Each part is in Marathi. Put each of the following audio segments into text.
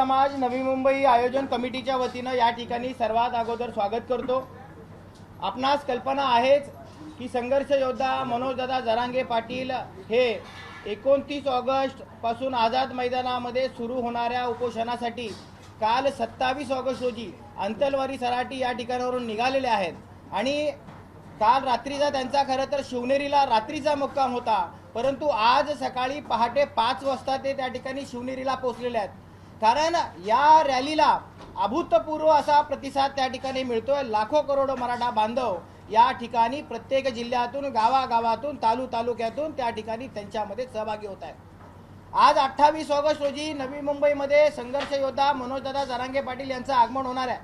समाज नवी मुंबई आयोजन कमिटीच्या वतीनं या ठिकाणी सर्वात अगोदर स्वागत करतो। आपणास कल्पना आहेच की संघर्ष योद्धा मनोजदादा जरांगे पाटील हे 29 ऑगस्ट पासून आझाद मैदानामध्ये सुरू होणाऱ्या उपोषणासाठी काल 27 ऑगस्ट रोजी अंतलवारी सराटी या ठिकाणावरून निघालेले आहेत आणि काल रात्रीचा त्यांचा खरं तर शिवनेरीला रात्रीचा मुक्काम होता, परंतु आज सकाळी पहाटे 5 वाजता ते त्या ठिकाणी शिवनेरीला पोहोचलेले आहेत। कारण या रॅलीला अभूतपूर्व असा प्रतिसाद त्या ठिकाणी मिळतोय। लाखो करोडो मराठा बांधव या ठिकाणी प्रत्येक जिल्ह्यातून गावागावातून तालुक्यातून त्या ठिकाणी त्यांच्यामध्ये सहभागी होत आहेत। आज 28 ऑगस्ट रोजी नवी मुंबईमध्ये संघर्ष योद्धा मनोजदादा जरांगे पाटील यांचं आगमन होणार आहे।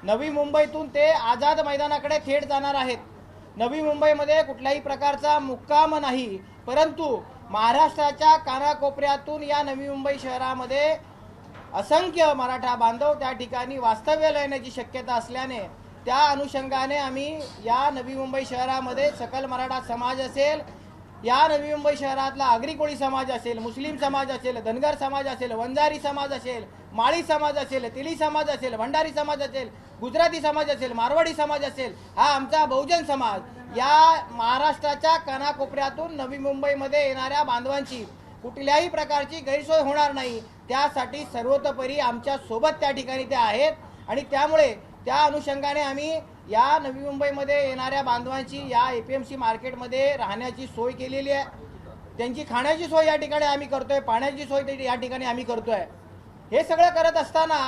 नवी मुंबईतून ते आझाद मैदानाकडे थेट जाणार आहेत। नवी मुंबईमध्ये कुठल्याही प्रकारचा मुक्काम नाही, परंतु महाराष्ट्राच्या कानाकोपऱ्यातून या नवी मुंबई शहरामध्ये असंख्य मराठा बांधव त्या ठिकाणी वास्तव्याला येण्याची शक्यता असल्याने त्या अनुषंगाने आम्ही या नवी मुंबई शहरामध्ये सकल मराठा समाज असेल, या नवी मुंबई शहरातला आगरी कोळी समाज असेल, मुस्लिम समाज असेल, धनगर समाज असेल, वंजारी समाज असेल, माळी समाज असेल, तेली समाज असेल, भंडारी समाज असेल, गुजराती समाज असेल, मारवाडी समाज असेल, हा आमचा बहुजन समाज या महाराष्ट्राच्या कानाकोपऱ्यातून नवी मुंबईमध्ये येणाऱ्या बांधवांची कुठल्याही प्रकारची गैरसोय होणार नाही, त्यासाठी सर्वतोपरी आमच्या सोबत त्या ठिकाणी ते आहेत। आणि त्यामुळे त्या अनुषंगाने आम्ही या नवी मुंबईमध्ये येणाऱ्या बांधवांची या एपीएमसी मार्केटमध्ये राहण्याची सोय केलेली आहे। त्यांची खाण्याची सोय या ठिकाणी आम्ही करतोय, पाण्याची सोय या ठिकाणी आम्ही करतोय। हे सगळं करत असताना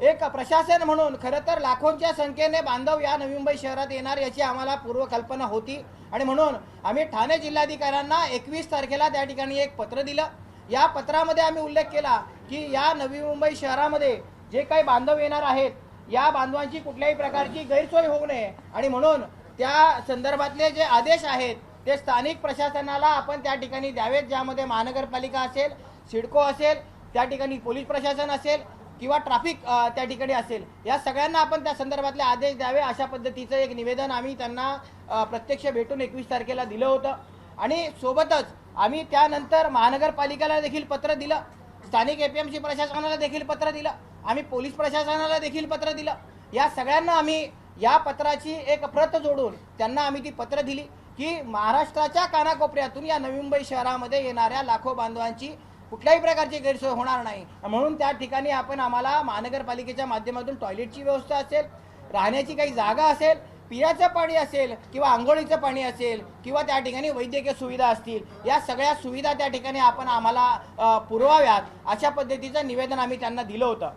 एक प्रशासन म्हणून खरं तर लाखोंच्या संख्येने बांधव या नवी मुंबई शहरात येणार याची आम्हाला पूर्वकल्पना होती आणि म्हणून आम्ही ठाणे जिल्हाधिकाऱ्यांना 21 तारखेला त्या ठिकाणी एक पत्र दिलं। या पत्रामध्ये आम्ही उल्लेख केला की या नवी मुंबई शहरामध्ये जे काही बांधव येणार आहेत या बांधवांची कुठल्याही प्रकारची गैरसोय होऊ नये आणि म्हणून त्या संदर्भातले जे आदेश आहेत ते स्थानिक प्रशासनाला आपण त्या ठिकाणी द्यावेत, ज्यामध्ये महानगरपालिका असेल, सिडको असेल, त्या ठिकाणी पोलीस प्रशासन असेल किंवा ट्रॅफिक त्या ठिकाणी असेल, या सगळ्यांना आपण त्या संदर्भातले आदेश द्यावे अशा पद्धतीचं एक निवेदन आम्ही त्यांना प्रत्यक्ष भेटून 21 तारखेला दिलं होतं। आणि सोबतच आम्ही त्यानंतर महानगरपालिकेला देखील पत्र दिलं, स्थानिक एपीएमसी प्रशासनाला देखील पत्र दिलं, आम्ही पोलीस प्रशासनाला देखील पत्र दिलं। या सगळ्यांना आम्ही या पत्राची एक प्रत जोडून त्यांना आम्ही ती पत्र दिली की महाराष्ट्राच्या कानाकोपऱ्यातून या नवी मुंबई शहरामध्ये येणाऱ्या लाखो बांधवांची कुठल्याही प्रकारची गैरसोय होणार नाही, म्हणून त्या ठिकाणी आपण आम्हाला महानगरपालिकेच्या माध्यमातून टॉयलेटची व्यवस्था असेल, राहण्याची काही जागा असेल, पिण्याचं पाणी असेल किंवा आंघोळीचं पाणी असेल किंवा त्या ठिकाणी वैद्यकीय सुविधा असतील, या सगळ्या सुविधा त्या ठिकाणी आपण आम्हाला पुरवाव्यात अशा पद्धतीचं निवेदन आम्ही त्यांना दिलं होतं।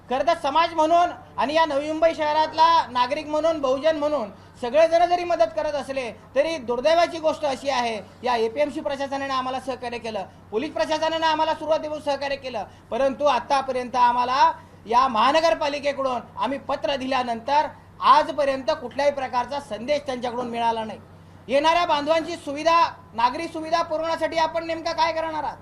खरं तर समाज म्हणून आणि या नवी मुंबई शहरातला नागरिक म्हणून, बहुजन म्हणून सगळेजण जरी मदत करत असले तरी दुर्दैवाची गोष्ट अशी आहे या एपीएमसी प्रशासनाने आम्हाला सहकार्य केलं, पोलीस प्रशासनाने आम्हाला सुरुवातीपासून सहकार्य केलं, परंतु आतापर्यंत आम्हाला या महानगरपालिकेकडून आम्ही पत्र दिल्यानंतर आजपर्यंत कुठल्याही प्रकारचा संदेश त्यांच्याकडून मिळाला नाही। येणाऱ्या बांधवांची सुविधा, नागरी सुविधा पुरवण्यासाठी आपण नेमका काय करणार आहात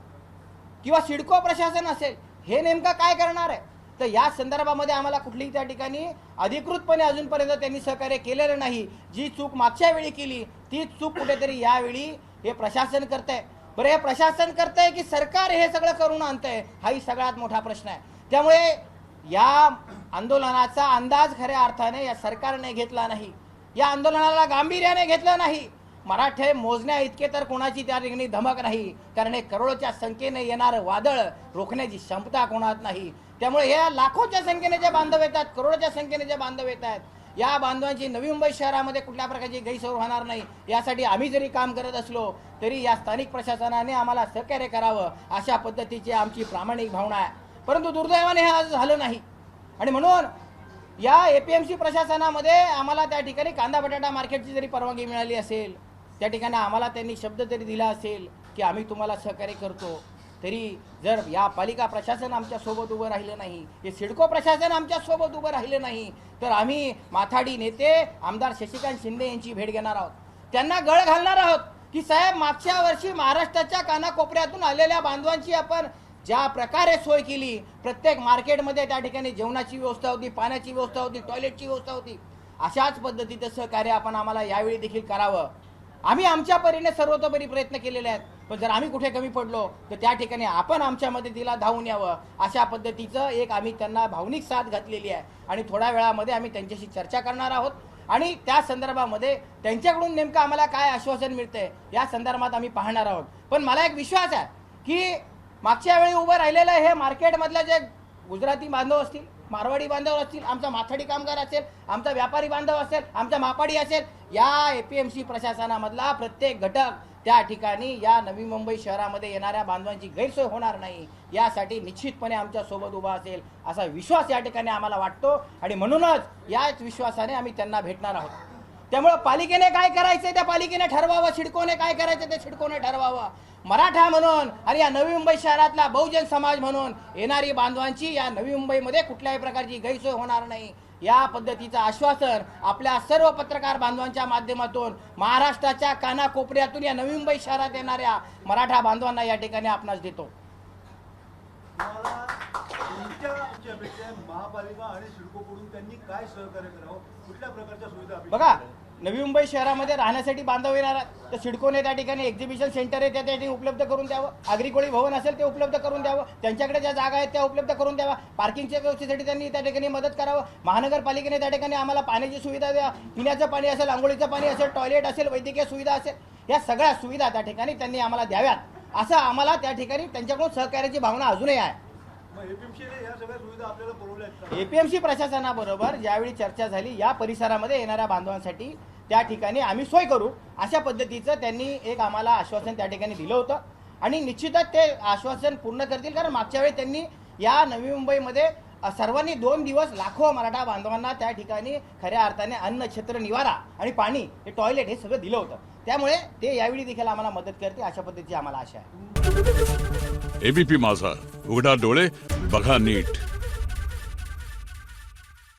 किंवा सिडको प्रशासन असेल हे नेमका काय करणार आहे, तर या संदर्भामध्ये आम्हाला कुठलीही त्या ठिकाणी अधिकृतपणे अजूनपर्यंत त्यांनी सहकार्य केलेलं नाही। जी चूक मागच्या वेळी केली तीच चूक कुठेतरी यावेळी हे प्रशासन करतंय। बरं, हे प्रशासन करतंय की सरकार हे सगळं करून आणतंय, हाही सगळ्यात मोठा प्रश्न आहे। त्यामुळे या आंदोलनाचा अंदाज खऱ्या अर्थाने या सरकारने घेतला नाही, या आंदोलनाला गांभीर्याने घेतलं नाही। मराठे मोजण्या इतके तर कोणाची त्या ठिकाणी धमक नाही, कारण हे करोडोच्या संख्येने येणारं वादळ रोखण्याची क्षमता कोणात नाही। त्यामुळे या लाखोच्या संख्येने जे बांधव येतात, करोडोच्या संख्येने जे बांधव येत आहेत, या बांधवांची नवी मुंबई शहरामध्ये कुठल्या प्रकारची गैरसोय होणार नाही यासाठी आम्ही जरी काम करत असलो तरी या स्थानिक प्रशासनाने आम्हाला सहकार्य करावं अशा पद्धतीची आमची प्रामाणिक भावना आहे। परंतु दुर्दैवाने हे आज झालं नाही आणि म्हणून या एपीएमसी प्रशासनामध्ये आम्हाला त्या ठिकाणी कांदा बटाटा मार्केटची जरी परवानगी मिळाली असेल, त्या ठिकाणी आम्हाला त्यांनी शब्द जरी दिला असेल की आम्ही तुम्हाला सहकार्य करतो, तरी जर या पालिका प्रशासन आमच्या सोबत उभं राहिलं नाही, हे सिडको प्रशासन आमच्या सोबत उभं राहिलं नाही, तर आम्ही माथाडी नेते आमदार शशिकांत शिंदे यांची भेट घेणार आहोत, त्यांना गळ घालणार आहोत की साहेब मागच्या वर्षी महाराष्ट्राच्या कानाकोपऱ्यातून आलेल्या बांधवांची आपण ज्या प्रकारे सोय केली, प्रत्येक मार्केटमध्ये त्या ठिकाणी जेवणाची व्यवस्था होती, पाण्याची व्यवस्था होती, टॉयलेटची व्यवस्था होती, अशाच पद्धतीचं सहकार्य आपण आम्हाला यावेळी देखील करावं। आम्ही आमच्या परीने सर्वतोपरी प्रयत्न केलेले आहेत। पण जर आम्ही कुठे कमी पडलो तर त्या ठिकाणी आपण आमच्या मदतीला धावून यावं, अशा पद्धतीचं एक आम्ही त्यांना भावनिक साथ घातलेली आहे आणि थोड्या वेळामध्ये आम्ही त्यांच्याशी चर्चा करणार आहोत आणि त्या संदर्भामध्ये त्यांच्याकडून नेमकं आम्हाला काय आश्वासन मिळतंय या संदर्भात आम्ही पाहणार आहोत. पण मला एक विश्वास आहे की मागच्या वेळी उभं राहिलेलं हे मार्केटमधले जे गुजराती बांधव असतील, मारवाडी बांधव असतील, आमचा माथाडी कामगार असेल, आमचा व्यापारी बांधव असेल, आमचा मापाडी असेल, या APMC प्रशासनामधला प्रत्येक घटक त्या ठिकाणी या नवी मुंबई शहरामध्ये येणाऱ्या बांधवांची गैरसोय होणार नाही यासाठी निश्चितपणे आमच्या सोबत उभा असेल असा विश्वास या ठिकाणी आम्हाला वाटतो आणि म्हणूनच याच विश्वासाने आम्ही त्यांना भेटणार आहोत. त्यामुळे पालिकेने काय करायचं त्या पालिकेने ठरवावं, सिडकोने काय करायचं ते सिडकोने ठरवावं. मराठा म्हणून आणि या नवी मुंबई शहरातला बहुजन समाज म्हणून येणारी बांधवांची या नवी मुंबईमध्ये कुठल्याही प्रकारची गैरसोय होणार नाही या पद्धतीचं आश्वासन आपल्या सर्व पत्रकार बांधवांच्या माध्यमातून महाराष्ट्राच्या कानाकोपऱ्यातून या नवी मुंबई शहरात येणाऱ्या मराठा बांधवांना या ठिकाणी आपणास देतो. महापालिका आणि सिडकोकडून त्यांनी काय सहकार्य करावं, कुठल्या प्रकारच्या सुविधा बघा, नवी मुंबई शहरामध्ये राहण्यासाठी बांधव येणार तर सिडकोने त्या ठिकाणी एक्झिबिशन सेंटर आहे त्या ठिकाणी उपलब्ध करून द्यावं, आगरी भवन असेल ते उपलब्ध करून द्यावं, त्यांच्याकडे ज्या जागा आहेत त्या उपलब्ध करून द्यावा, पार्किंगच्या व्यवस्थेसाठी त्यांनी त्या ठिकाणी मदत करावं. महानगरपालिकेने त्या ठिकाणी आम्हाला पाण्याची सुविधा द्या, पिण्याचं पाणी असेल, आंघोळीचं पाणी असेल, टॉयलेट असेल, वैद्यकीय सुविधा असेल, या सगळ्या सुविधा त्या ठिकाणी त्यांनी आम्हाला द्याव्यात असं आम्हाला त्या ठिकाणी त्यांच्याकडून सहकार्याची भावना अजूनही आहे. APMC प्रशासनाबरोबर ज्यावेळी चर्चा झाली या परिसरामध्ये येणाऱ्या बांधवांसाठी त्या ठिकाणी आम्ही सोय करू अशा पद्धतीचं त्यांनी एक आम्हाला आश्वासन त्या ठिकाणी दिलं होतं आणि निश्चितच ते आश्वासन पूर्ण करतील. कारण मागच्या वेळी त्यांनी या नवी मुंबईमध्ये सर्वांनी 2 दिवस लाखो मराठा बांधवांना त्या ठिकाणी खऱ्या अर्थाने अन्न, छत्र, निवारा आणि पाणी, हे टॉयलेट हे सगळं दिलं होतं. त्यामुळे ते यावेळी देखील आम्हाला मदत करते अशा पद्धतीची आम्हाला आशा आहे. ABP माझा, उघडा डोळे बघा नीट.